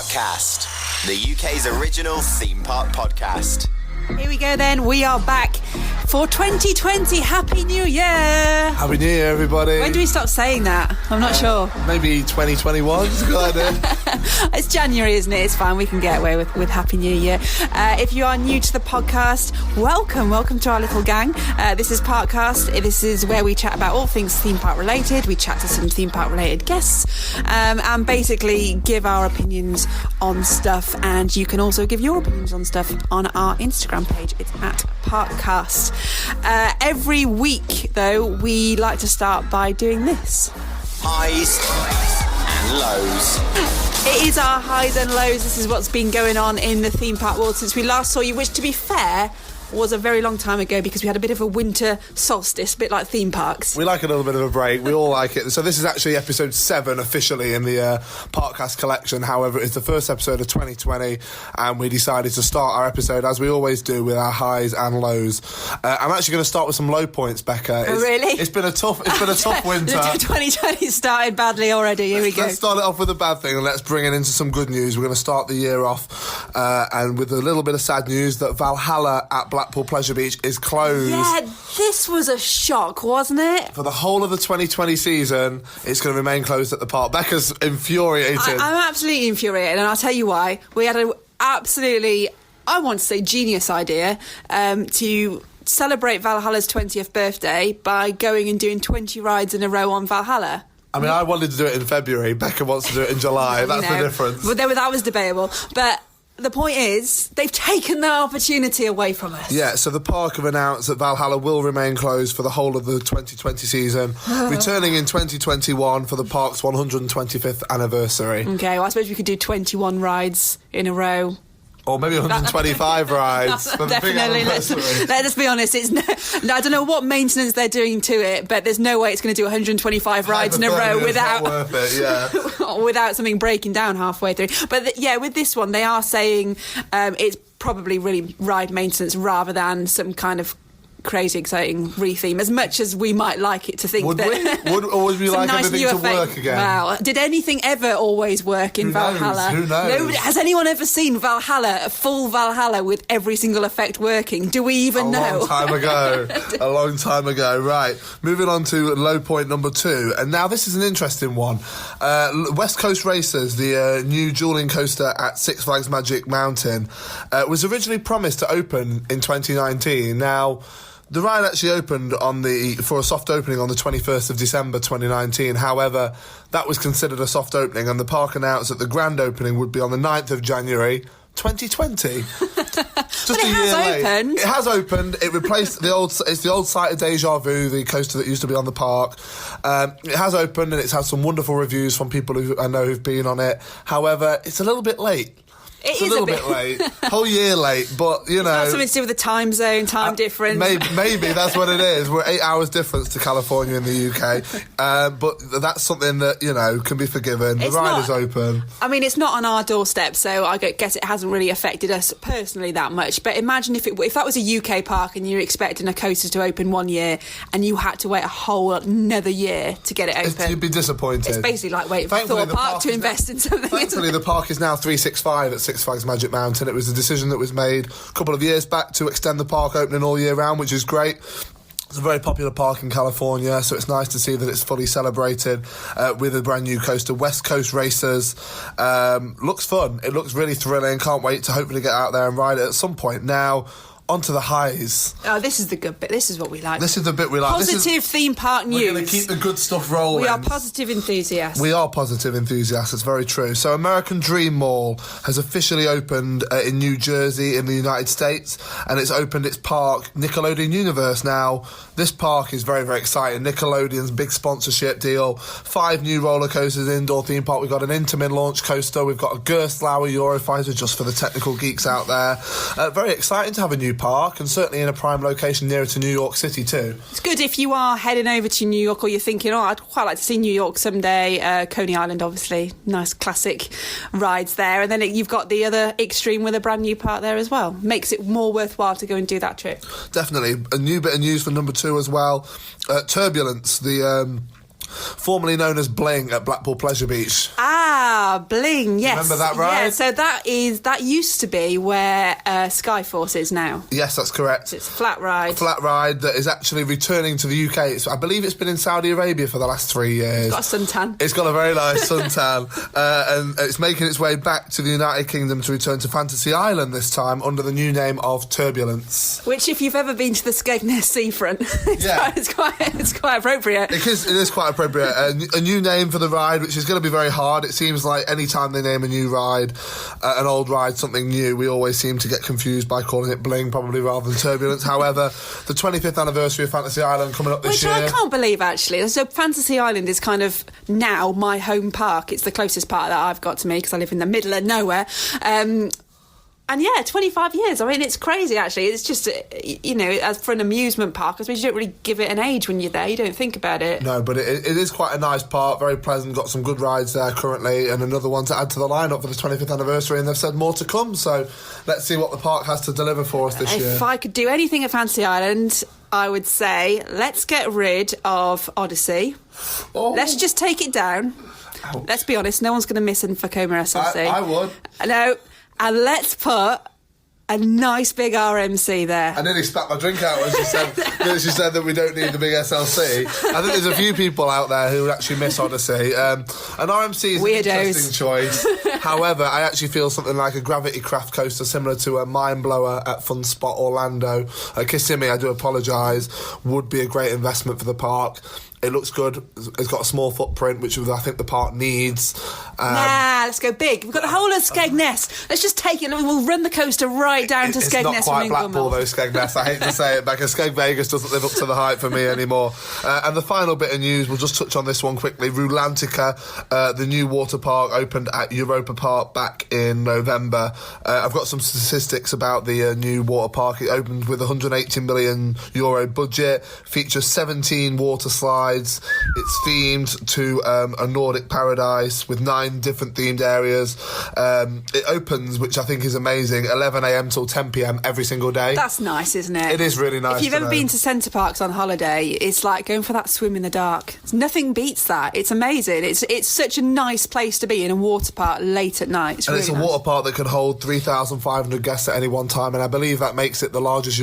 Parkcast, the UK's original theme park podcast. Here we go then, we are back for 2020. Happy New Year! Happy New Year, everybody. When do we stop saying that? I'm not sure. Maybe 2021 is a good idea. It's January, isn't it? It's fine, we can get away with Happy New Year. If you are new to the podcast, welcome to our little gang. This is Parkcast. This is where we chat about all things theme park related. We chat to some theme park related guests and basically give our opinions on stuff, and you can also give your opinions on stuff on our Instagram page. It's at Parkcast. Every week, though, we like to start by doing this. Highs and lows. It is our highs and lows. This is what's been going on in the theme park world since we last saw you, which, to be fair, was a very long time ago because we had a bit of a winter solstice, a bit like theme parks. We like a little bit of a break. We all like it. So this is actually episode 7 officially in the Parkcast collection. However, it's the first episode of 2020 and we decided to start our episode, as we always do, with our highs and lows. I'm actually going to start with some low points, Becca. Really? It's been a tough winter. 2020 started badly already. Here we go. Let's start it off with a bad thing and let's bring it into some good news. We're going to start the year off and with a little bit of sad news that Valhalla at Blackpool Pleasure Beach is closed. Yeah, this was a shock, wasn't it? For the whole of the 2020 season, it's going to remain closed at the park. Becca's infuriated. I'm absolutely infuriated, and I'll tell you why. We had an absolutely, I want to say, genius idea to celebrate Valhalla's 20th birthday by going and doing 20 rides in a row on Valhalla. I mean, I wanted to do it in February. Becca wants to do it in July. That's the difference. But that was debatable. But the point is, they've taken the opportunity away from us. Yeah, so the park have announced that Valhalla will remain closed for the whole of the 2020 season, returning in 2021 for the park's 125th anniversary. Okay, well, I suppose we could do 21 rides in a row. Or maybe 125 rides. For Definitely. Let's be honest. I don't know what maintenance they're doing to it, but there's no way it's going to do 125 rides in a row without worth it, yeah. without something breaking down halfway through. But with this one, they are saying it's probably really ride maintenance rather than some kind of crazy exciting retheme, as much as we might like it to think would that would we like nice everything to work again? Wow, did anything ever always work in Valhalla? Who knows? Nobody, has anyone ever seen Valhalla, a full Valhalla with every single effect working? Do we even know? A long time ago. Right, moving on to low point number 2, and now this is an interesting one. West Coast Racers, the new dueling coaster at Six Flags Magic Mountain, was originally promised to open in 2019. Now, the ride actually opened for a soft opening on the 21st of December 2019. However, that was considered a soft opening, and the park announced that the grand opening would be on the 9th of January 2020. Just but it has opened. It has opened. It replaced it's the old site of Deja Vu, the coaster that used to be on the park. It has opened and it's had some wonderful reviews from people who I know who've been on it. However, it's a little bit late. It's a little bit late, whole year late, but you know, something to do with the time zone, time difference. Maybe that's what it is. We're 8 hours difference to California and the UK, but that's something that can be forgiven. The ride is open. I mean, it's not on our doorstep, so I guess it hasn't really affected us personally that much. But imagine if that was a UK park and you were expecting a coaster to open 1 year and you had to wait a whole another year to get it open. You'd be disappointed. It's basically like waiting for Thor Park to invest in something. Thankfully, the park is now 365 at Six Flags Magic Mountain. It was a decision that was made a couple of years back to extend the park opening all year round, which is great. It's a very popular park in California, so it's nice to see that it's fully celebrated with a brand new coaster. West Coast Racers looks fun. It looks really thrilling. Can't wait to hopefully get out there and ride it at some point. Now, onto the highs. Oh, this is the good bit. This is what we like. This is the bit we like. Positive theme park news. We're going to keep the good stuff rolling. We are positive enthusiasts. We are positive enthusiasts. It's very true. So American Dream Mall has officially opened in New Jersey in the United States, and it's opened its park, Nickelodeon Universe. Now, this park is very, very exciting. Nickelodeon's big sponsorship deal. 5 new roller coasters, indoor theme park. We've got an Intamin launch coaster. We've got a Gerstlauer Eurofighter, just for the technical geeks out there. Very exciting to have a new park, and certainly in a prime location nearer to New York City too. It's good if you are heading over to New York, or you're thinking, I'd quite like to see New York someday. Coney Island, obviously, nice classic rides there, and then you've got the other extreme with a brand new park there as well. Makes it more worthwhile to go and do that trip. Definitely. A new bit of news for number 2 as well. Turbulence, the formerly known as Bling at Blackpool Pleasure Beach. Ah, Bling, yes. Remember that ride? Yeah, so that used to be where Skyforce is now. Yes, that's correct. It's a flat ride. Flat ride that is actually returning to the UK. I believe it's been in Saudi Arabia for the last 3 years. It's got a suntan. It's got a very nice suntan. And it's making its way back to the United Kingdom to return to Fantasy Island this time under the new name of Turbulence. Which, if you've ever been to the Skegness seafront, it's quite appropriate. It is quite appropriate. A new name for the ride, which is going to be very hard. It seems like any time they name a new ride, an old ride, something new, we always seem to get confused by calling it Bling, probably rather than Turbulence. However, the 25th anniversary of Fantasy Island coming up this year. Which I can't believe, actually. So Fantasy Island is kind of now my home park. It's the closest park that I've got to me because I live in the middle of nowhere. And yeah, 25 years. I mean, it's crazy, actually. It's just, as for an amusement park, I suppose you don't really give it an age when you're there. You don't think about it. No, but it is quite a nice park, very pleasant, got some good rides there currently, and another one to add to the lineup for the 25th anniversary, and they've said more to come, so let's see what the park has to deliver for us this year. If I could do anything at Fantasy Island, I would say, let's get rid of Odyssey. Oh. Let's just take it down. Ouch. Let's be honest, no one's going to miss Infocoma SLC. I would. No. And let's put a nice big RMC there. I nearly spat my drink out when she said that we don't need the big SLC. I think there's a few people out there who would actually miss Odyssey. An RMC is Weirdos. An interesting choice. However, I actually feel something like a Gravity Craft coaster similar to a Mind Blower at Fun Spot Orlando, Kissimmee, I do apologise, would be a great investment for the park. It looks good. It's got a small footprint, which I think the park needs. Let's go big. We've got the whole of Skegness. Let's just take it. We'll run the coaster right down to Skegness. It's not quite Blackpool, though, Skegness. I hate to say it, because Skeg Vegas doesn't live up to the hype for me anymore. And the final bit of news, we'll just touch on this one quickly. Rulantica, the new water park, opened at Europa Park back in November. I've got some statistics about the new water park. It opened with a €180 million budget, features 17 water slides. It's themed to a Nordic paradise with 9 different themed areas. It opens, which I think is amazing, 11 a.m. till 10 p.m. every single day. That's nice, isn't it? It is really nice. If you've ever been to Centre Parks on holiday, it's like going for that swim in the dark. Nothing beats that. It's amazing. It's such a nice place to be in a water park late at night. It's really nice. Water park that can hold 3,500 guests at any one time, and I believe that makes it the largest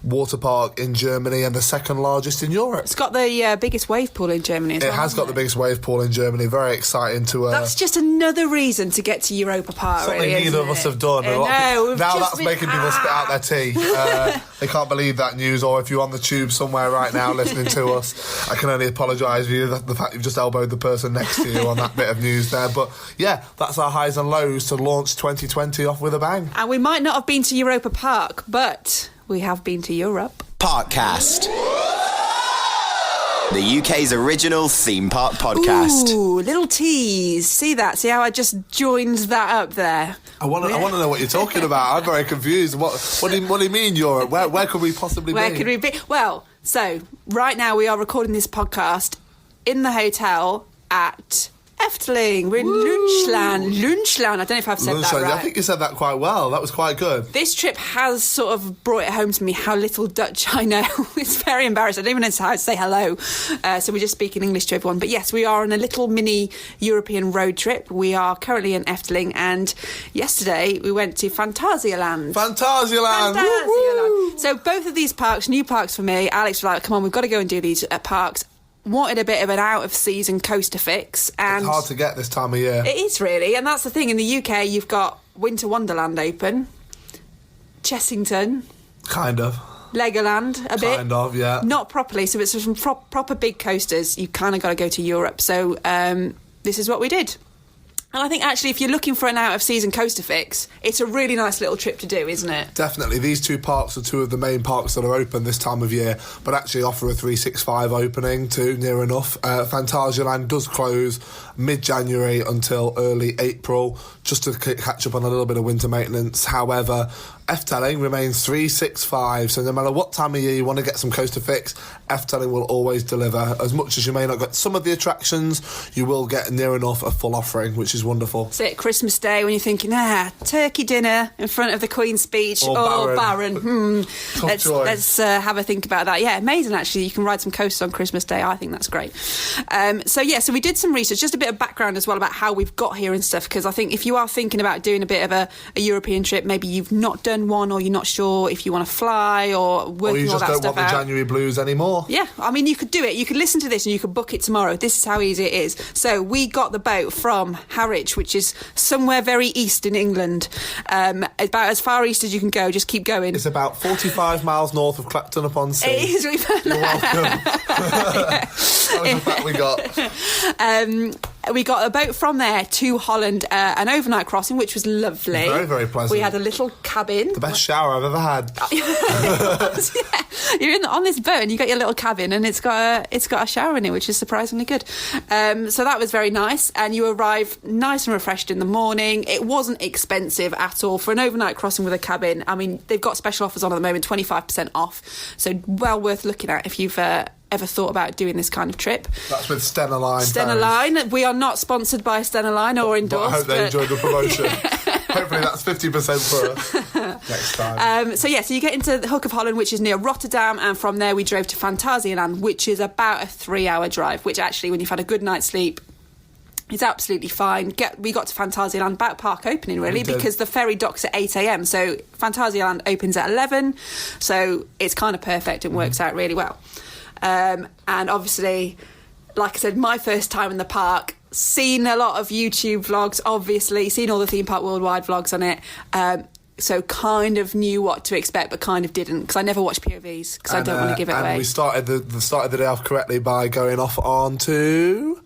water park in Germany and the second largest in Europe. It's got the biggest wave pool in Germany as well. It has got the biggest wave pool in Germany. Very exciting to... That's just another reason to get to Europa Park, something really, neither of us have done. Now that's making people spit out their tea. They can't believe that news, or if you're on the tube somewhere right now listening to us, I can only apologise for you, the fact you've just elbowed the person next to you on that bit of news there. But yeah, that's our highs and lows to launch 2020 off with a bang. And we might not have been to Europa Park, but we have been to Europe. Parkcast, the UK's original theme park podcast. Ooh, little tease. See that? See how I just joined that up there? I want to know what you're talking about. I'm very confused. What do you mean Europe? Where could we possibly be? Where could we be? Well, so right now we are recording this podcast in the hotel at Efteling. We're in Lunchland. I don't know if I've said that right. I think you said that quite well. That was quite good. This trip has sort of brought it home to me how little Dutch I know. It's very embarrassing. I don't even know how to say hello. So we're just speaking English to everyone. But yes, we are on a little mini European road trip. We are currently in Efteling, and yesterday we went to Phantasialand. Phantasialand! So both of these parks, new parks for me. Alex was like, come on, we've got to go and do these parks. Wanted a bit of an out-of-season coaster fix. And it's hard to get this time of year. It is, really, and that's the thing. In the UK, you've got Winter Wonderland open, Chessington. Kind of. Legoland, a bit. Kind of, yeah. Not properly, so it's some proper big coasters. You kind of got to go to Europe. So this is what we did. And I think, actually, if you're looking for an out-of-season coaster fix, it's a really nice little trip to do, isn't it? Definitely. These two parks are two of the main parks that are open this time of year, but actually offer a 365 opening too, near enough. Phantasialand does close mid-January until early April, just to catch up on a little bit of winter maintenance. However, Efteling remains 365, so no matter what time of year you want to get some coaster fix, Efteling will always deliver. As much as you may not get some of the attractions, you will get near enough a full offering, which is wonderful. So Christmas Day when you're thinking, turkey dinner in front of the Queen's Speech or Baron. Let's have a think about that. Yeah, amazing actually. You can ride some coasters on Christmas Day. I think that's great. So we did some research, just a bit of background as well about how we've got here and stuff, because I think if you are thinking about doing a bit of a European trip, maybe you've not done one or you're not sure if you want to fly or working all that stuff out. Or you just don't want the January blues anymore. Yeah, I mean, you could do it. You could listen to this and you could book it tomorrow. This is how easy it is. So we got the boat from Harwich, which is somewhere very east in England. About as far east as you can go. Just keep going. It's about 45 miles north of Clapton-upon-Sea. It is. You're welcome. That was the fact we got. We got a boat from there to Holland, an overnight crossing, which was lovely. Very, very pleasant. We had a little cabin. The best shower I've ever had. You're on this boat and you got your little cabin and it's got a shower in it, which is surprisingly good. So that was very nice. And you arrive nice and refreshed in the morning. It wasn't expensive at all for an overnight crossing with a cabin. I mean, they've got special offers on at the moment, 25% off. So well worth looking at if you've ever thought about doing this kind of trip. That's with Stena Line. Stena Line. We are not sponsored by Stena Line or endorsed. But I hope they enjoyed the promotion. Hopefully that's 50% for us next time. So you get into the Hook of Holland, which is near Rotterdam, and from there we drove to Phantasialand, which is about a 3-hour drive, which actually, when you've had a good night's sleep, it's absolutely fine. We got to Phantasialand about park opening, really, because the ferry docks at 8 a.m. So Phantasialand opens at 11, so it's kind of perfect and works out really well. And obviously, like I said, my first time in the park, seen a lot of YouTube vlogs, obviously, seen all the Theme Park Worldwide vlogs on it. So kind of knew what to expect, but kind of didn't, because I never watch POVs, because I don't want to give it away. And we started the day off correctly by going off onto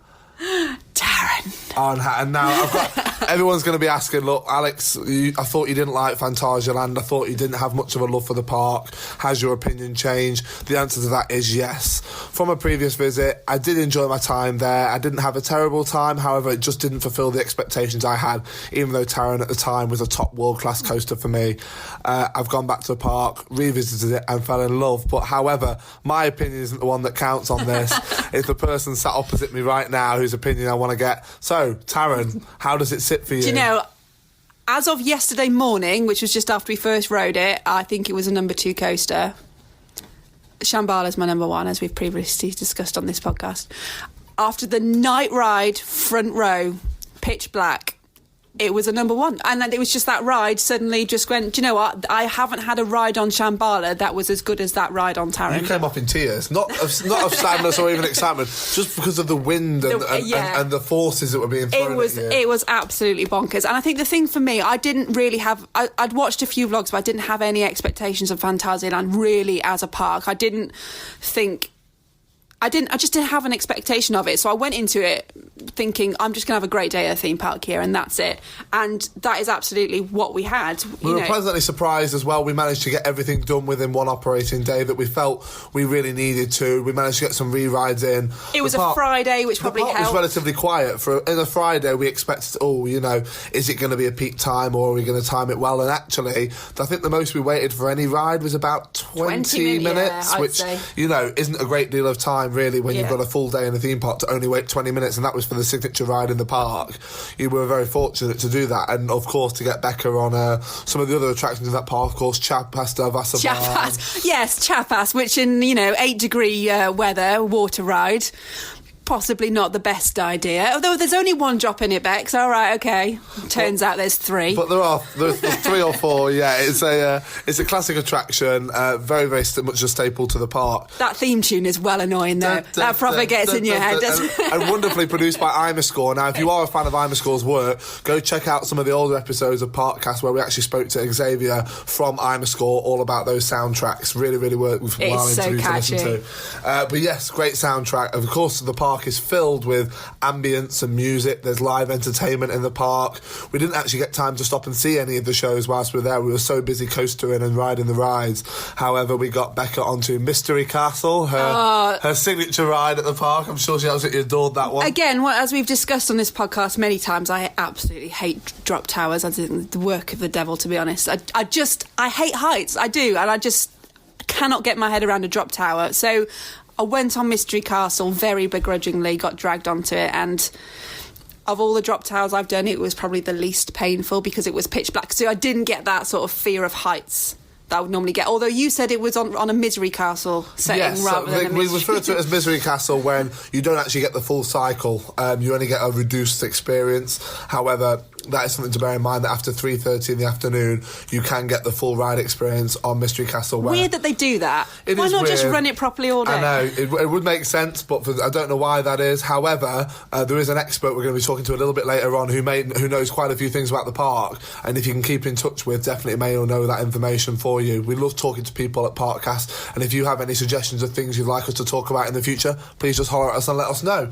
Taron. And now I've got everyone's going to be asking, look, Alex, I thought you didn't like Phantasialand. I thought you didn't have much of a love for the park. Has your opinion changed? The answer to that is yes. From a previous visit, I did enjoy my time there. I didn't have a terrible time. However, it just didn't fulfil the expectations I had, even though Taron at the time was a top world-class coaster for me. I've gone back to the park, revisited it and fell in love. But however, my opinion isn't the one that counts on this. It's the person sat opposite me right now whose opinion I want to get. So, Taron, how does it sit for you? Do you know, as of yesterday morning, which was just after we first rode it, I think it was a number 2 coaster. Shambhala's my number 1, as we've previously discussed on this podcast. After the night ride, front row, pitch black, it was a number 1. And then it was just that ride suddenly just went, do you know what? I haven't had a ride on Shambhala that was as good as that ride on Taron. You came off in tears. Not of sadness or even excitement, just because of the wind and the forces that were being thrown at you. It was absolutely bonkers. And I think the thing for me, I didn't really have... I'd watched a few vlogs, but I didn't have any expectations of Phantasialand really as a park. I just didn't have an expectation of it. So I went into it thinking, I'm just going to have a great day at a theme park here, and that's it. And that is absolutely what we had. We were pleasantly surprised as well. We managed to get everything done within one operating day that we felt we really needed to. We managed to get some re-rides in. It was a Friday, which probably helped. The park was relatively quiet. In a Friday, we expected, is it going to be a peak time or are we going to time it well? And actually, I think the most we waited for any ride was about 20 minutes, which, isn't a great deal of time, really, when you've got a full day in a theme park to only wait 20 minutes, and that was for the signature ride in the park. You were very fortunate to do that, and of course to get Becca on some of the other attractions in that park, of course, Chapasta, Chapas. Yes, Chapas, which in 8-degree weather, water ride. Possibly not the best idea. Although there's only 1 drop in it, Bex. All right, okay. Turns out there's 3. But there's 3 or 4. Yeah, it's a classic attraction. Very, very much a staple to the park. That theme tune is well annoying, though. That probably gets in your head, doesn't it? And wonderfully produced by Imascore. Now, if you are a fan of Imascore's work, go check out some of the older episodes of Parkcast where we actually spoke to Xavier from Imascore all about those soundtracks. Really, really worthwhile to listen to. But yes, great soundtrack. Of course, the park park is filled with ambience and music. There's live entertainment in the park. We didn't actually get time to stop and see any of the shows whilst we were there. We were so busy coastering and riding the rides. However, we got Becca onto Mystery Castle, her signature ride at the park. I'm sure she absolutely adored that one. Again, as we've discussed on this podcast many times, I absolutely hate drop towers. I think the work of the devil, to be honest. I hate heights. I do, and I just cannot get my head around a drop tower. So I went on Mystery Castle very begrudgingly, got dragged onto it, and of all the drop towers I've done, it was probably the least painful because it was pitch black. So I didn't get that sort of fear of heights that I would normally get. Although you said it was on a Misery Castle setting rather than a Mystery. We refer to it as Misery Castle when you don't actually get the full cycle. You only get a reduced experience. However, that is something to bear in mind, that after 3:30 in the afternoon, you can get the full ride experience on Mystery Castle. Weird that they do that. Why not just run it properly all day? I know, it would make sense, but I don't know why that is. However, there is an expert we're going to be talking to a little bit later on who knows quite a few things about the park, and if you can keep in touch with, definitely may or know that information for you. We love talking to people at Parkcast, and if you have any suggestions of things you'd like us to talk about in the future, please just holler at us and let us know.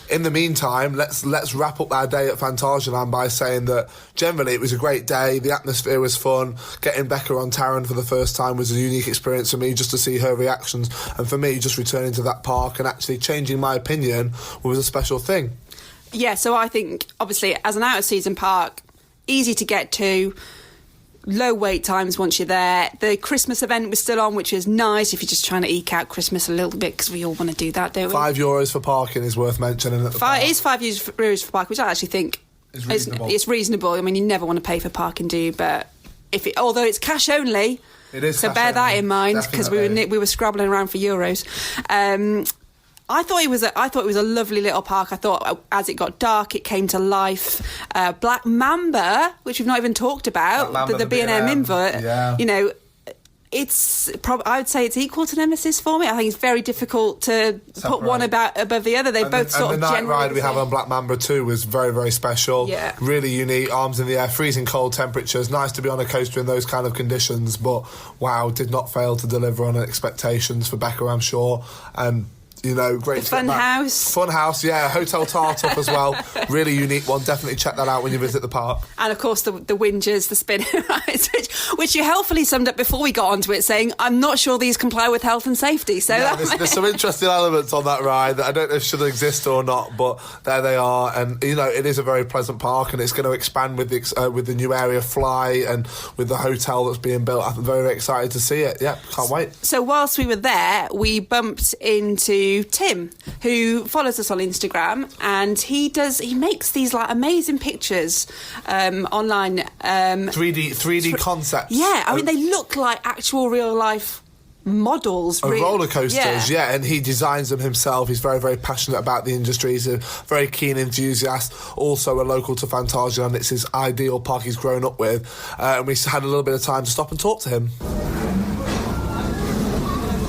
In the meantime, let's wrap up our day at Phantasialand by saying that generally it was a great day. The atmosphere was fun. Getting Becca on Taron for the first time was a unique experience for me, just to see her reactions. And for me, just returning to that park and actually changing my opinion was a special thing. Yeah, so I think, obviously, as an out-of-season park, easy to get to, low wait times once you're there. The Christmas event was still on, which is nice if you're just trying to eke out Christmas a little bit, because we all want to do that, don't we? €5 for parking is worth mentioning at the park. It is €5 for parking, which I actually think is reasonable. It's reasonable. I mean, you never want to pay for parking, do you? But although it's cash only, it is. So bear that in mind, because we were scrabbling around for euros. I thought it was a lovely little park. I thought as it got dark, it came to life. Black Mamba, which we've not even talked about, the B&M invert. Yeah. You know, I would say it's equal to Nemesis for me. I think it's very difficult to put one above the other. They both sort of. And the night ride we have on Black Mamba 2 was very, very special. Yeah. Really unique. Arms in the air, freezing cold temperatures. Nice to be on a coaster in those kind of conditions. But wow, did not fail to deliver on expectations for Becca, I'm sure. And you know, great. The Funhouse, yeah, Hotel Tartuffe as well. Really unique one. Definitely check that out when you visit the park. And of course, the Whingers, the spinning rides, which you helpfully summed up before we got onto it, saying, "I'm not sure these comply with health and safety." So yeah, there's some interesting elements on that ride that I don't know if should exist or not, but there they are. And you know, it is a very pleasant park, and it's going to expand with the new area Fly and with the hotel that's being built. I'm very, very excited to see it. Yeah, can't wait. So whilst we were there, we bumped into Tim, who follows us on Instagram, and he makes these like amazing pictures online. 3D concepts. Yeah, I mean they look like actual real life models. Roller coasters, yeah, and he designs them himself. He's very, very passionate about the industry. He's a very keen enthusiast, also a local to Phantasialand. It's his ideal park he's grown up with, and we had a little bit of time to stop and talk to him.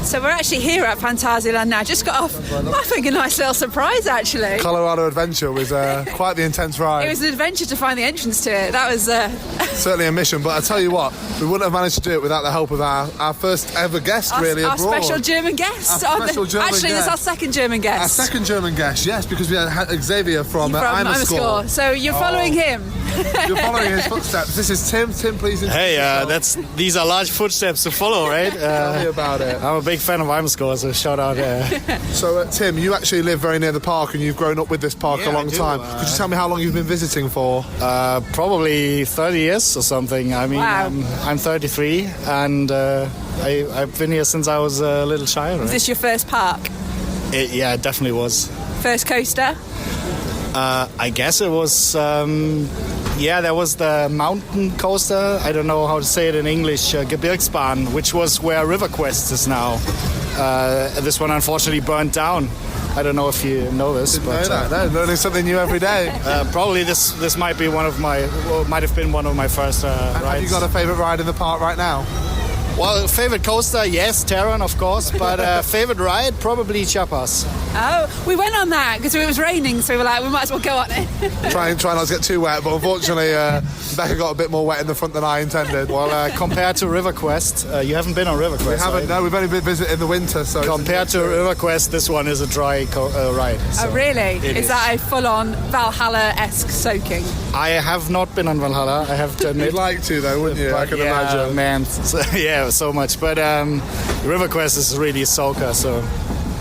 So we're actually here at Phantasialand now. Just got off, I think, a nice little surprise, actually. Colorado Adventure was quite the intense ride. It was an adventure to find the entrance to it. That was... certainly a mission, but I tell you what, we wouldn't have managed to do it without the help of our first ever guest, our abroad. Special German guest. Actually, it's our second German guest. Our second German guest, yes, because we had Xavier from Imerscore. So you're following him. You're following his footsteps. This is Tim. Tim, please introduce yourself. These are large footsteps to follow, right? Tell me about it. I'm a big fan of Imerscore, so shout out. So, Tim, you actually live very near the park and you've grown up with this park a long time. Could you tell me how long you've been visiting for? Probably 30 years or something. I mean, wow. I'm 33 and I've been here since I was a little child. Right? Is this your first park? It definitely was. First coaster? I guess it was... there was the mountain coaster. I don't know how to say it in English. Gebirgsbahn, which was where RiverQuest is now. This one unfortunately burnt down. I don't know if you know this. Didn't know that. No, learning something new every day. Probably this might be might have been one of my first rides. Have you got a favourite ride in the park right now? Well, favourite coaster, yes, Taron, of course. But favourite ride, probably Chiapas. Oh, we went on that because it was raining, so we were like, we might as well go on it. Try not to get too wet, but unfortunately, Becca got a bit more wet in the front than I intended. Well, compared to River Quest, you haven't been on River Quest. We haven't. Right? No, we've only been visiting in the winter. So compared to River Quest, this one is a dry ride. So oh, really? Is Is that a full-on Valhalla-esque soaking? I have not been on Valhalla, I have to admit. You'd like to, though, wouldn't you? I can imagine. Man, so much. But River Quest is really soaker, so...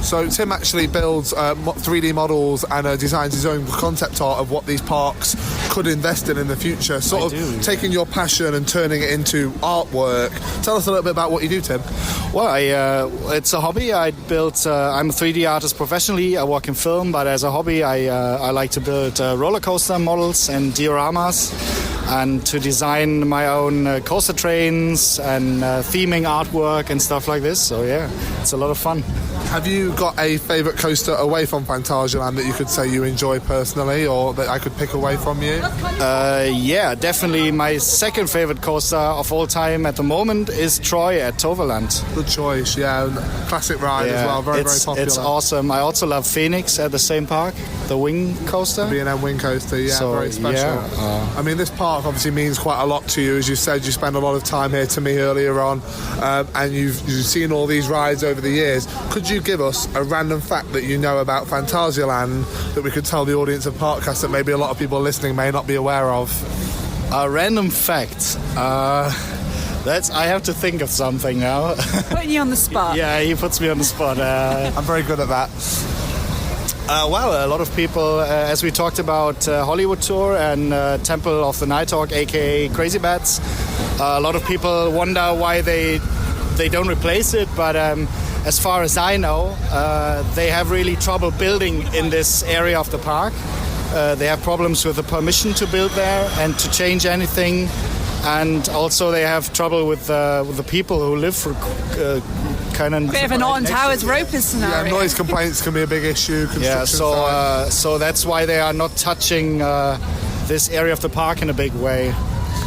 So Tim actually builds 3D models and designs his own concept art of what these parks could invest in the future. Taking your passion and turning it into artwork. Tell us a little bit about what you do, Tim. Well, it's a hobby. I'm a 3D artist professionally. I work in film, but as a hobby, I like to build roller coaster models and dioramas, and to design my own coaster trains and theming artwork and stuff like this. So yeah, it's a lot of fun. Have you got a favourite coaster away from Phantasialand that you could say you enjoy personally, or that I could pick away from you? Yeah, definitely. My second favourite coaster of all time at the moment is Troy at Toverland. Good choice, yeah. Classic ride as well, very popular. It's awesome. I also love Phoenix at the same park, the wing coaster. B&M wing coaster, yeah, so, very special. Yeah, I mean, this park obviously means quite a lot to you. As you said, you spend a lot of time here to me earlier on, and you've seen all these rides over the years. Could you give us a random fact that you know about Phantasialand that we could tell the audience of Parkcast that maybe a lot of people listening may not be aware of? A random fact? I have to think of something now. Putting you on the spot. Yeah, he puts me on the spot. I'm very good at that. Well, a lot of people, as we talked about Hollywood Tour and Temple of the Nighthawk, aka Crazy Bats, a lot of people wonder why they don't replace it, but as far as I know, they have really trouble building in this area of the park. They have problems with the permission to build there and to change anything. And also they have trouble with the people who live for kind of... Bit of an Alton Towers ropers scenario. Yeah, noise complaints can be a big issue. Yeah, so that's why they are not touching this area of the park in a big way.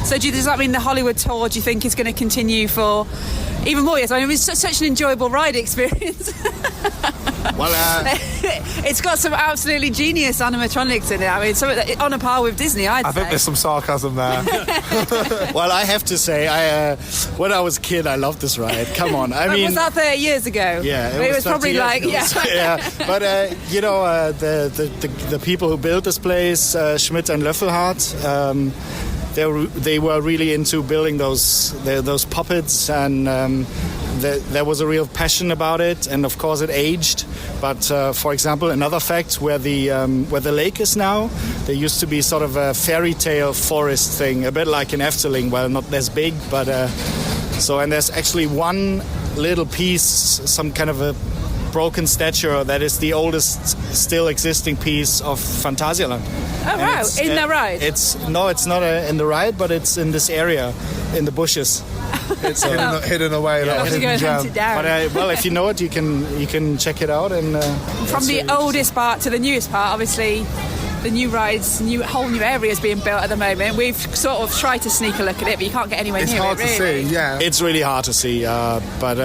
So does that mean the Hollywood Tour, do you think, is going to continue for even more years? I mean, it was such an enjoyable ride experience. Well, it's got some absolutely genius animatronics in it. I mean, on a par with Disney, I think there's some sarcasm there. Well, I have to say, when I was a kid, I loved this ride. Come on, I mean, was that 30 years ago? Yeah, it was probably like yeah. But the people who built this place, Schmidt and Löffelhardt. They were really into building those puppets, and there was a real passion about it. And of course, it aged. But for example, another fact where the lake is now, there used to be sort of a fairy tale forest thing, a bit like in Efteling. Well, not as big, but and there's actually one little piece, some kind of a broken statue that is the oldest still existing piece of Phantasialand. Oh wow! In the ride? It's not in the ride, but it's in this area, in the bushes. It's hidden away. Yeah, to go and hunt it down. But well, if you know it, you can check it out. And from the oldest part to the newest part, obviously. The new rides, whole new areas being built at the moment. We've sort of tried to sneak a look at it, but you can't get anywhere near it, really. It's hard to see, yeah. It's really hard to see, but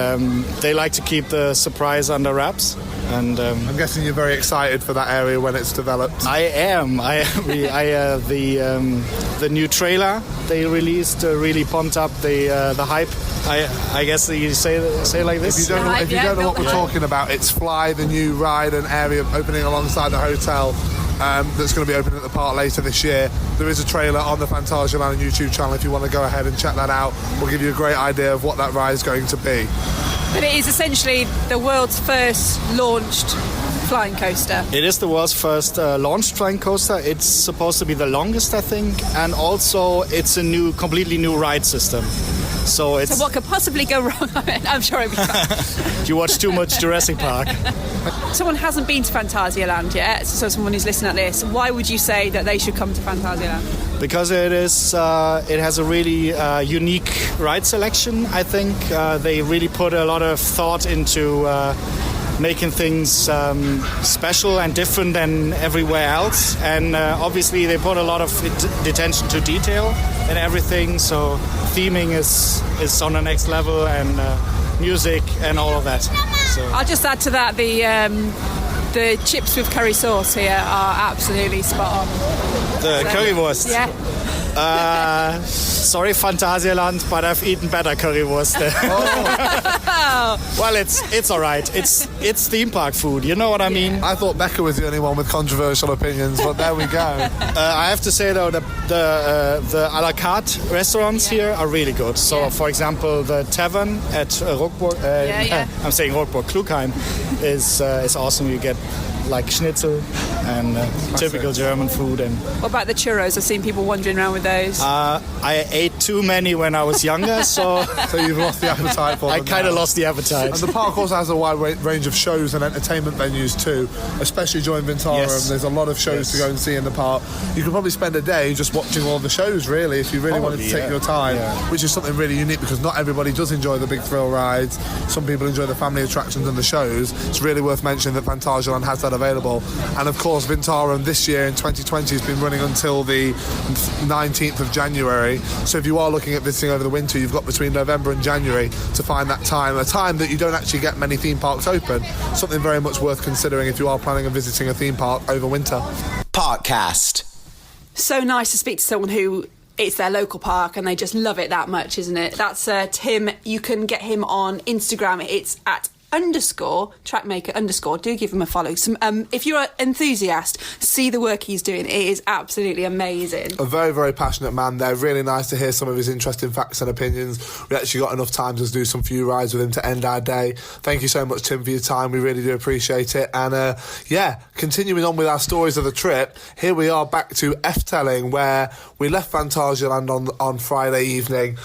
they like to keep the surprise under wraps. And I'm guessing you're very excited for that area when it's developed. I am. The new trailer they released really pumped up the hype. I guess you say like this. If you don't know what we're talking about, it's Fly, the new ride and area opening alongside the hotel. That's going to be open at the park later this year. There is a trailer on the Phantasialand YouTube channel if you want to go ahead and check that out. We'll give you a great idea of what that ride is going to be. But it is essentially the world's first launched flying coaster. It is the world's first launched flying coaster. It's supposed to be the longest, I think, and also it's a completely new ride system. So what could possibly go wrong? I'm sure it'll be fun. You watch too much Jurassic Park. Someone hasn't been to Phantasialand yet, so someone who's listening at this, why would you say that they should come to Phantasialand? Because it has a really unique ride selection, I think. They really put a lot of thought into making things special and different than everywhere else. And obviously they put a lot of attention to detail and everything. So theming is on the next level, and music and all of that. So I'll just add to that The chips with curry sauce here are absolutely spot on. The currywurst. Yeah. Sorry, Phantasialand, but I've eaten better currywurst there. Well, it's all right. It's theme park food. You know what I mean? I thought Becca was the only one with controversial opinions, but there we go. I have to say though, the a la carte restaurants here are really good. So, for example, the tavern at Rockburg, I'm saying Rockburg, Klugheim, is awesome. You get like schnitzel and typical German food. And what about the churros? I've seen people wandering around with those. I ate too many when I was younger, so you've lost the appetite for them. I kind of lost the appetite. And the park also has a wide range of shows and entertainment venues too, especially during Vintarum. Yes. There's a lot of shows to go and see in the park. You could probably spend a day just watching all the shows, really, if you really wanted to take your time, which is something really unique because not everybody does enjoy the big thrill rides. Some people enjoy the family attractions and the shows. It's really worth mentioning that Phantasialand has that available. And of course, Vintarum this year in 2020 has been running until the 19th of January. So if you are looking at visiting over the winter, you've got between November and January to find that time, a time that you don't actually get many theme parks open. Something very much worth considering if you are planning on visiting a theme park over winter. Parkcast. So nice to speak to someone who it's their local park and they just love it that much, isn't it? That's Tim. You can get him on Instagram. It's at _trackmaker_. Do give him a follow. If you're an enthusiast, see the work he's doing. It is absolutely amazing. A very, very passionate man there. Really nice to hear some of his interesting facts and opinions. We actually got enough time to do some few rides with him to end our day. Thank you so much, Tim, for your time. We really do appreciate it. And continuing on with our stories of the trip, here we are back to Efteling, where we left Phantasialand on Friday evening.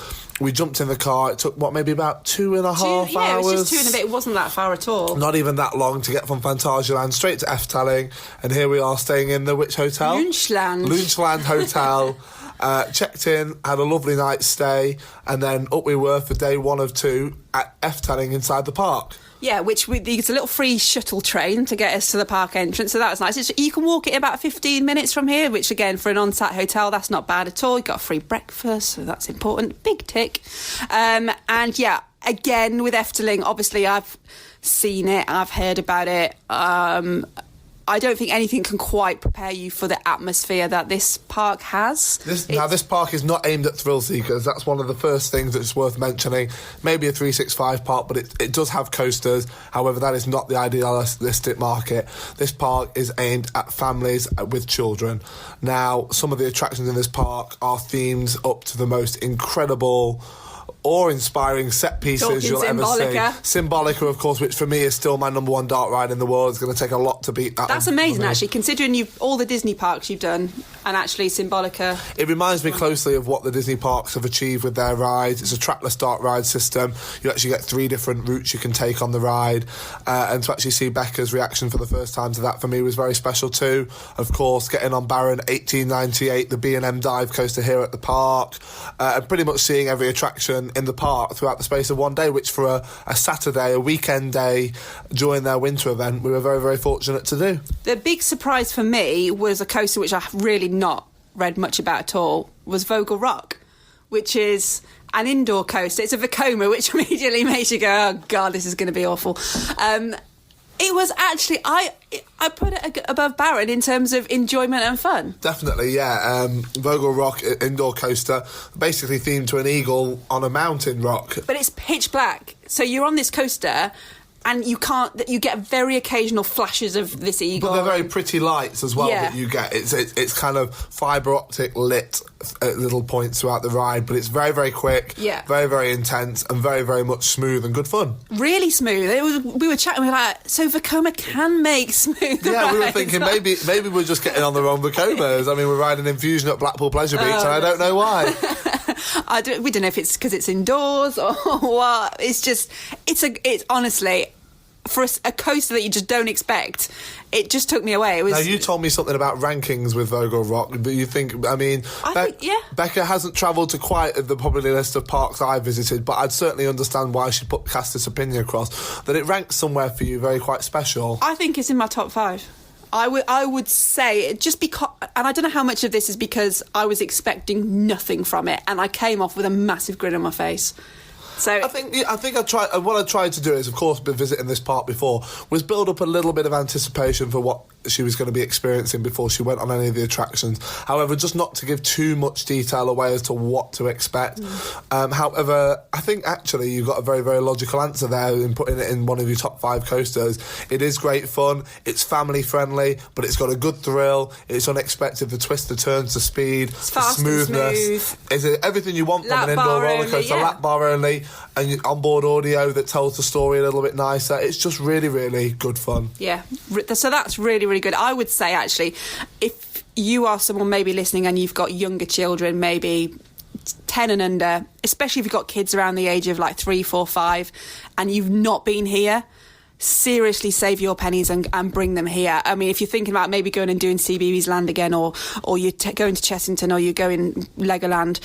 We jumped in the car. It took, maybe about 2.5 hours? Yeah, it was just 2 and a bit. It wasn't that far at all. Not even that long to get from Phantasialand straight to Efteling. And here we are staying in the which hotel? Lunchland Hotel. Checked in, had a lovely night's stay, and then up we were for day 1 of 2 at Efteling inside the park. Yeah, it's a little free shuttle train to get us to the park entrance, so that was nice. You can walk it in about 15 minutes from here, which again, for an on-site hotel, that's not bad at all. You got a free breakfast, so that's important. Big tick. Again, with Efteling, obviously I've seen it, I've heard about it. I don't think anything can quite prepare you for the atmosphere that this park has. This park is not aimed at thrill seekers. That's one of the first things that's worth mentioning. Maybe a 365 park, but it does have coasters. However, that is not the idealistic market. This park is aimed at families with children. Now, some of the attractions in this park are themed up to the most incredible, awe-inspiring set pieces you'll ever see. Symbolica, of course, which for me is still my number 1 dark ride in the world. It's going to take a lot to beat that. That's amazing, actually, considering all the Disney parks you've done, and actually Symbolica. It reminds me closely of what the Disney parks have achieved with their rides. It's a trackless dark ride system. You actually get 3 different routes you can take on the ride, and to actually see Becca's reaction for the first time to that for me was very special too. Of course, getting on Baron 1898, the B&M dive coaster here at the park, and pretty much seeing every attraction in the park throughout the space of one day, which for a Saturday, a weekend day during their winter event, we were very, very fortunate to do. The big surprise for me was a coaster which I've really not read much about at all, was Vogel Rock, which is an indoor coaster. It's a Vekoma, which immediately makes you go, oh God, this is going to be awful. It was actually, I put it above Baron in terms of enjoyment and fun. Definitely, yeah. Vogel Rock, indoor coaster, basically themed to an eagle on a mountain rock. But it's pitch black. So you're on this coaster and you get very occasional flashes of this eagle. But they're very pretty lights as well that you get. It's kind of fibre optic lit at little points throughout the ride, but it's very, very quick, very, very intense, and very, very much smooth and good fun. Really smooth. We were chatting, we were like, so Vekoma can make smooth rides. We were thinking maybe we're just getting on the wrong Vekomas. I mean, we're riding Infusion at Blackpool Pleasure Beach, and I don't know why. We don't know if it's because it's indoors or what. It's honestly, for a coaster that you just don't expect, it just took me away. Now, you told me something about rankings with Vogel Rock. Do you think, Becca hasn't travelled to quite the probably list of parks I visited, but I'd certainly understand why she cast this opinion across, that it ranks somewhere for you very quite special. I think it's in my top 5. I would say, just because, and I don't know how much of this is because I was expecting nothing from it, and I came off with a massive grin on my face. So I think I tried. What I tried to do is, of course, been visiting this park before, was build up a little bit of anticipation for what she was going to be experiencing before she went on any of the attractions. However, just not to give too much detail away as to what to expect. However, I think actually you got a very, very logical answer there in putting it in one of your top 5 coasters. It is great fun. It's family friendly, but it's got a good thrill. It's unexpected. The twists, the turns, the speed, it's the fast smoothness. and smooth. Is it everything you want Lap from an indoor bar roller only, coaster? yeah. Lap bar only, and onboard audio that tells the story a little bit nicer. It's just really, really good fun. Yeah, so that's really, really good. I would say, actually, if you are someone maybe listening and you've got younger children, maybe 10 and under, especially if you've got kids around the age of like 3, 4, 5, and you've not been here, seriously save your pennies and bring them here. I mean, if you're thinking about maybe going and doing CBeebies Land again, or you're going to Chessington, or you're going Legoland,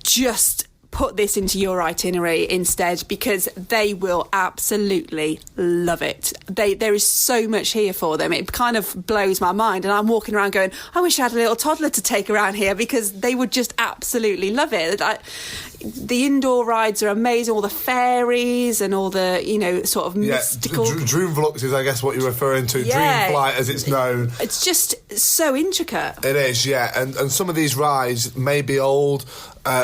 just put this into your itinerary instead, because they will absolutely love it. There is so much here for them. It kind of blows my mind, and I'm walking around going, I wish I had a little toddler to take around here, because they would just absolutely love it. The indoor rides are amazing, all the fairies and all the, sort of mystical... Dream Flux is, I guess, what you're referring to. Yeah. Dream Flight, as it's known. It's just so intricate. It is, yeah. And some of these rides may be old,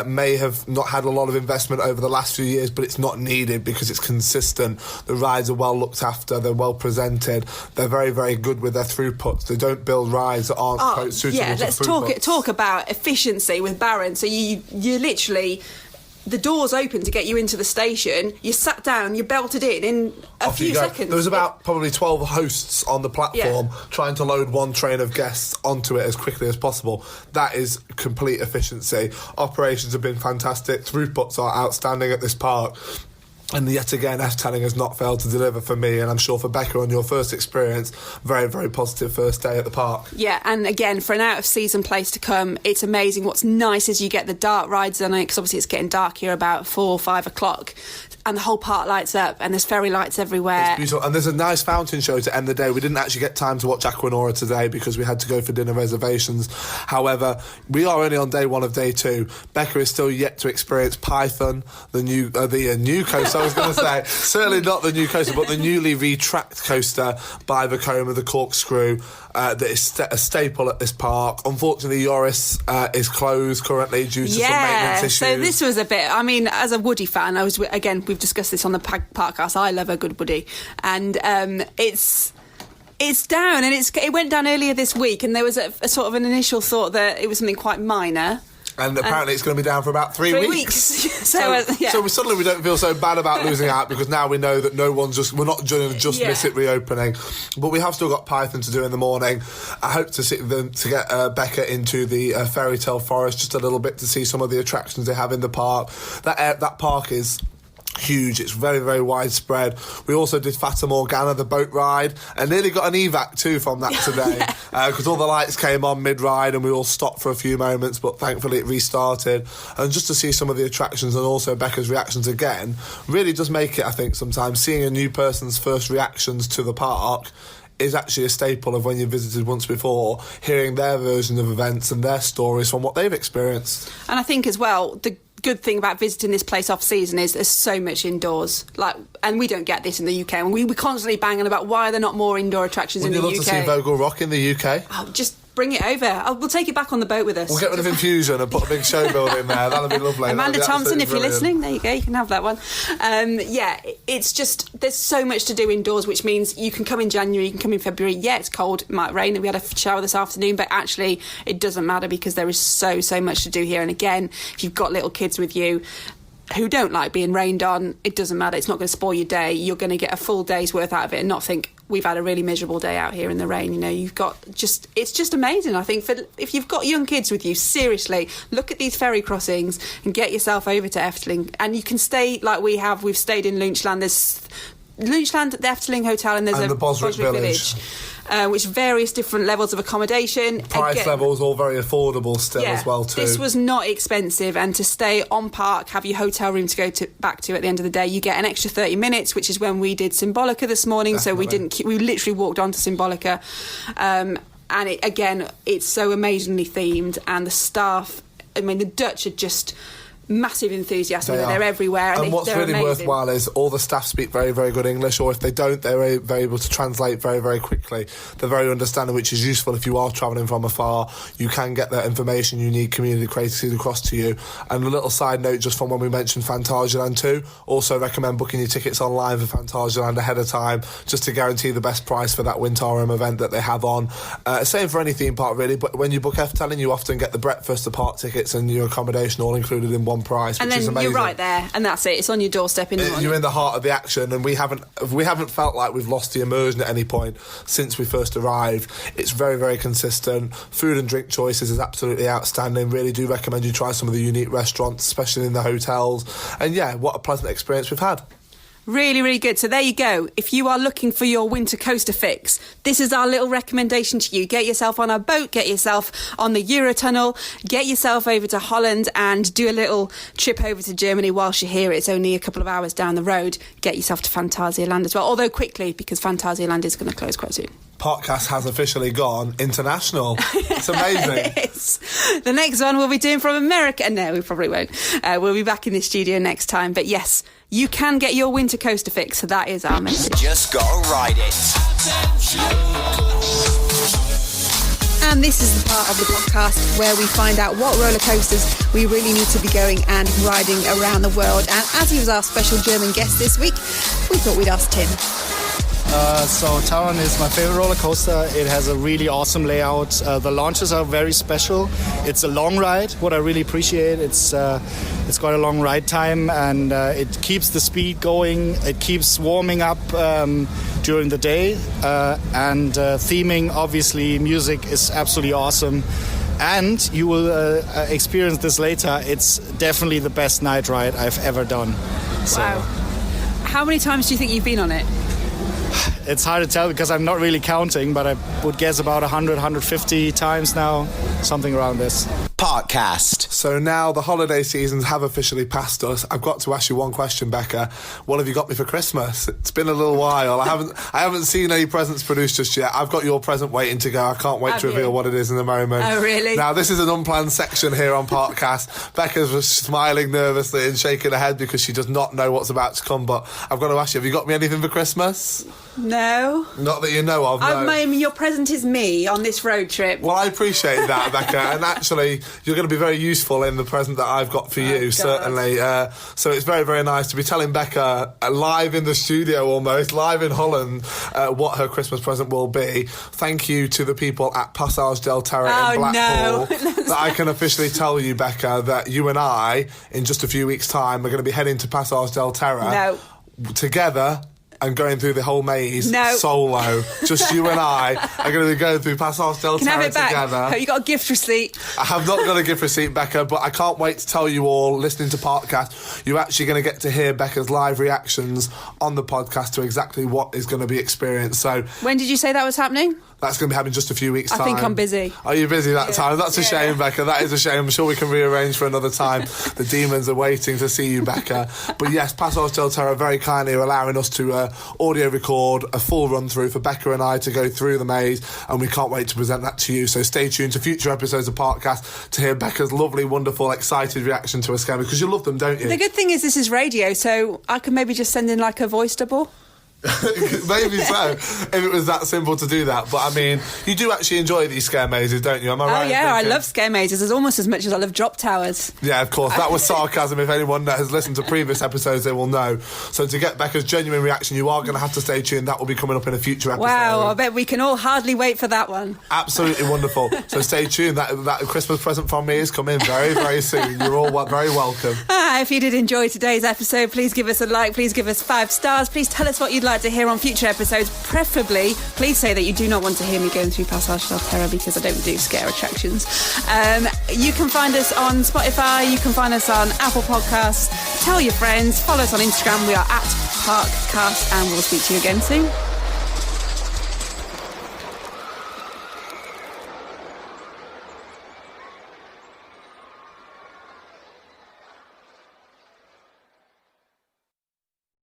may have not had a lot of investment over the last few years, but it's not needed because it's consistent. The rides are well looked after, they're well presented, they're very, very good with their throughputs. They don't build rides that aren't suitable to let's throughputs. talk about efficiency with Barron. So you literally... The doors open to get you into the station. You sat down, you belted in a few seconds. There was about probably 12 hosts on the platform trying to load one train of guests onto it as quickly as possible. That is complete efficiency. Operations have been fantastic. Throughputs are outstanding at this park. And yet again, Efteling has not failed to deliver for me, and I'm sure for Becca on your first experience, very, very positive first day at the park. Yeah, and again, for an out-of-season place to come, it's amazing. What's nice is you get the dark rides on it, because obviously it's getting dark here about 4 or 5 o'clock, and the whole park lights up, and there's fairy lights everywhere. It's beautiful, and there's a nice fountain show to end the day. We didn't actually get time to watch Aquanora today because we had to go for dinner reservations. However, we are only on day 1 of day 2. Becca is still yet to experience Python, the new coaster. I was going to say, certainly not the new coaster, but the newly retracked coaster by Vekoma, the corkscrew, that is a staple at this park. Unfortunately, Yoris is closed currently due to some maintenance issues. So this was a bit... I mean, as a Woody fan, we've discussed this on the Parkcast. I love a good Woody, and it's down, and it went down earlier this week, and there was a sort of an initial thought that it was something quite minor. And apparently it's going to be down for about 3 weeks. So suddenly we don't feel so bad about losing out, because now we know that we're not going to just miss it reopening. But we have still got Python to do in the morning. I hope to get Becca into the Fairy Tale Forest just a little bit to see some of the attractions they have in the park. That park is huge. It's very, very widespread. We also did Fata Morgana, the boat ride, and nearly got an evac too from that today, because all the lights came on mid-ride and we all stopped for a few moments, but thankfully it restarted. And just to see some of the attractions and also Becca's reactions again really does make it, I think, sometimes seeing a new person's first reactions to the park is actually a staple of when you visited once before, hearing their version of events and their stories from what they've experienced. And I think as well, the good thing about visiting this place off season is there's so much indoors, and we don't get this in the UK, and we're constantly banging about why are there not more indoor attractions in the UK. Would you love to see Vogel Rock in the UK? Oh, just bring it over. We'll take it back on the boat with us. We'll get rid of Infusion and put a big show building there. That'll be lovely. Amanda Thompson, if you're listening, there you go, you can have that one. It's just, there's so much to do indoors, which means you can come in January, you can come in February. Yeah, it's cold, it might rain. We had a shower this afternoon, but actually it doesn't matter, because there is so much to do here. And again, if you've got little kids with you who don't like being rained on, it doesn't matter. It's not going to spoil your day. You're going to get a full day's worth out of it and not think, we've had a really miserable day out here in the rain. It's just amazing. I think if you've got young kids with you, seriously, look at these ferry crossings and get yourself over to Efteling. And you can stay like we have. We've stayed in Lunchland. There's Lunchland, the Efteling Hotel, and there's the Bosrick Village. Which various different levels of accommodation. Price levels all very affordable still as well too. This was not expensive, and to stay on park, have your hotel room to go back to at the end of the day, you get an extra 30 minutes, which is when we did Symbolica this morning. Definitely. So we literally walked on to Symbolica, and it's so amazingly themed, and the staff, I mean, the Dutch are just massive enthusiasts. They're everywhere. And what's they're really amazing. worthwhile is all the staff speak very, very good English, or if they don't, they're very able to translate very, very quickly. They're very understanding, which is useful if you are travelling from afar. You can get that information you need, community created across to you. And a little side note, just from when we mentioned Phantasialand 2, also recommend booking your tickets online for Phantasialand ahead of time, just to guarantee the best price for that Winter event that they have on. Same for any theme park, really, but when you book Efteling, you often get the breakfast, the park tickets, and your accommodation all included in one price, and which is then amazing. you're right there, and that's it. It's on your doorstep in the morning. You're in the heart of the action, and we haven't felt like we've lost the immersion at any point since we first arrived. It's very, very consistent. Food and drink choices is absolutely outstanding. Really do recommend you try some of the unique restaurants, especially in the hotels. And yeah, what a pleasant experience we've had. Really, really good. So there you go. If you are looking for your winter coaster fix, this is our little recommendation to you. Get yourself on a boat, get yourself on the Eurotunnel, get yourself over to Holland and do a little trip over to Germany whilst you're here. It's only a couple of hours down the road. Get yourself to Phantasialand as well, although quickly, because Phantasialand is going to close quite soon. Parkcast has officially gone international. It's amazing. It is. The next one we'll be doing from America. No, we probably won't. We'll be back in the studio next time. But yes, you can get your winter coaster fix. So that is our message. Just gotta ride it. And this is the part of the podcast where we find out what roller coasters we really need to be going and riding around the world. And as he was our special German guest this week, we thought we'd ask Tim. So Taron is my favorite roller coaster. It has a really awesome layout. The launches are very special. It's a long ride. What I really appreciate, it's got a long ride time, and it keeps the speed going. It keeps warming up during the day, and theming, obviously, music is absolutely awesome. And you will experience this later. It's definitely the best night ride I've ever done. So. Wow. How many times do you think you've been on it? It's hard to tell because I'm not really counting, but I would guess about 100, 150 times now, something around this. Parkcast. So now the holiday seasons have officially passed us. I've got to ask you one question, Becca. What have you got me for Christmas? It's been a little while. I haven't seen any presents produced just yet. I've got your present waiting to go. I can't wait to reveal what it is in a moment. Oh, really? Now, this is an unplanned section here on Parkcast. Becca's was smiling nervously and shaking her head because she does not know what's about to come. But I've got to ask you, have you got me anything for Christmas? No. Not that you know of, no. I mean, your present is me on this road trip. Well, I appreciate that, Becca, and actually, you're going to be very useful in the present that I've got for you, certainly. So it's very, very nice to be telling Becca live in the studio, almost, live in Holland, what her Christmas present will be. Thank you to the people at Passage del Terra in Blackpool. That I can officially tell you, Becca, that you and I, in just a few weeks' time, are going to be heading to Passage del Terra together and going through the whole maze solo. Just you and I are going to be going through Passage del Terra together. Have you got a gift receipt? I have not got a gift receipt, Becca, but I can't wait to tell you all, listening to Parkcast, you're actually going to get to hear Becca's live reactions on the podcast to exactly what is going to be experienced. So, when did you say that was happening? That's going to be happening just a few weeks' time. I think I'm busy. Are you busy that time? That's a shame, Becca. That is a shame. I'm sure we can rearrange for another time. The demons are waiting to see you, Becca. But yes, Passage del Terra very kindly are allowing us to audio record a full run-through for Becca and I to go through the maze, and we can't wait to present that to you. So stay tuned to future episodes of Parkcast to hear Becca's lovely, wonderful, excited reaction to a scam, because you love them, don't you? The good thing is this is radio, so I can maybe just send in like a voice double. Maybe so, if it was that simple to do that. But I mean, you do actually enjoy these scare mazes, don't you? Am I right? Oh yeah, I love scare mazes. It's almost as much as I love drop towers. Yeah, of course. That was sarcasm. If anyone that has listened to previous episodes, they will know. So to get Becca's genuine reaction, you are going to have to stay tuned. That will be coming up in a future episode. Wow, I bet we can all hardly wait for that one. Absolutely wonderful. So stay tuned. That Christmas present from me is coming very, very soon. You're all very welcome. If you did enjoy today's episode, please give us a like. Please give us 5 stars. Please tell us what you'd like to hear on future episodes. Preferably, please say that you do not want to hear me going through Passage del Terra, because I don't do scare attractions. You can find us on Spotify. You can find us on Apple Podcasts. Tell your friends. Follow us on Instagram. We are at Parkcast, and we'll speak to you again soon.